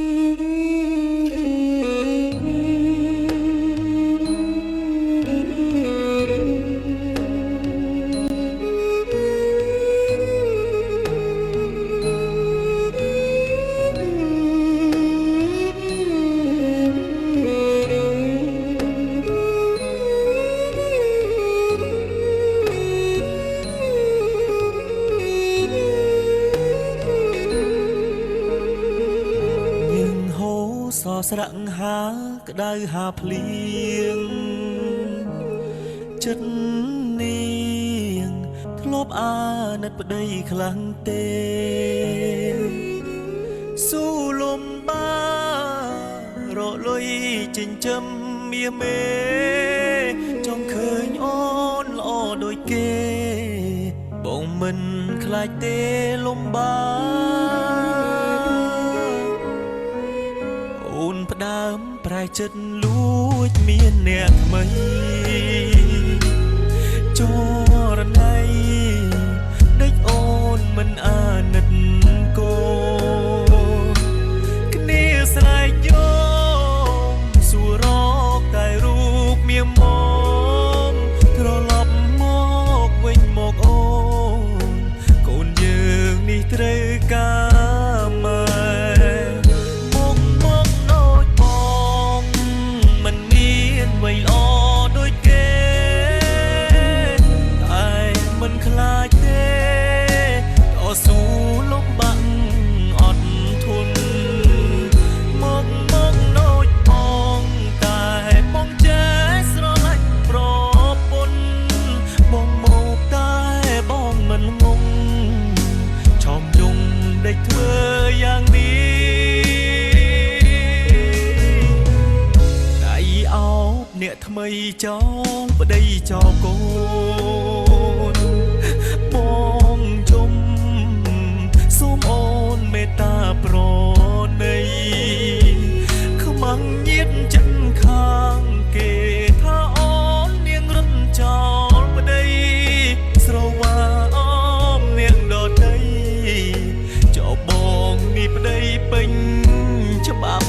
ស្រៈហាក្តៅហាភ្លៀងចិត្តនាងធ្លាប់អាណិតប្តីខ្លាំងទេស៊ូលំបារលុយចិញ្ចឹមមាមេចង់ឃើញអូនល្អដូចគេបងមិនខ្លាចទេលំបាអូនផ្ដើមប្រែចិត្តលួចមានអ្នកថ្មីចរណៃដេចអូនមិនអាណិតកូនគ្នាស្រែកយោមសួររកតែរូបមាមមត្រឡប់មកវិញមកអូនកូនយើងនេះត្រូវការម៉ែវ័យល្អដូចគេតែមិនខ្លាចទេតស៊ូលំបាក់អត់ធន់មកណូចបងតែបងចេះស្រឡាញ់ប្រពន្ធបងមកតែបងមិនងងឆោមយងដេកធ្វើយ៉ាងនេះអ្នកថ្មីចងប្តីចោកូនបងជុំសូមអូនមេត្តាប្រណីខ្មាំងញៀតចិនខាងគេថាអូននាងរត់ចោលប្តីស្រវាអមនាងដតីចោបងនេះប្តីពេញច្បាប់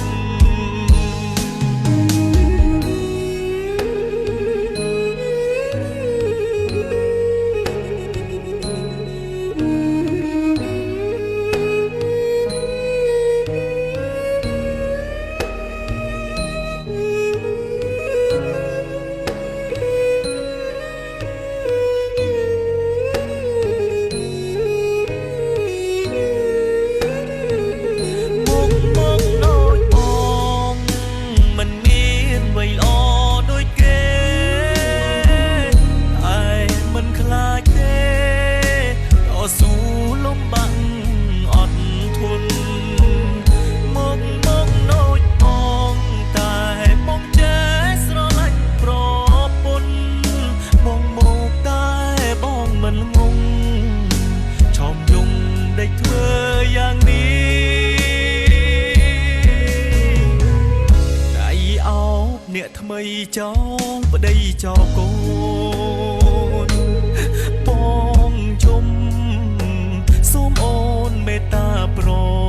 ស៊ូលំបាក់អត់ធន់មកណូចបងតែបងចេះស្រឡាញ់ប្រពន្ធបងមកតែបងមិនងងឆោមយងដេកធ្វើយ៉ាងនេះដៃអោបអ្នកថ្មីចងប្តីចោកូនបងជុំសូមអូនមេត្តាប្រ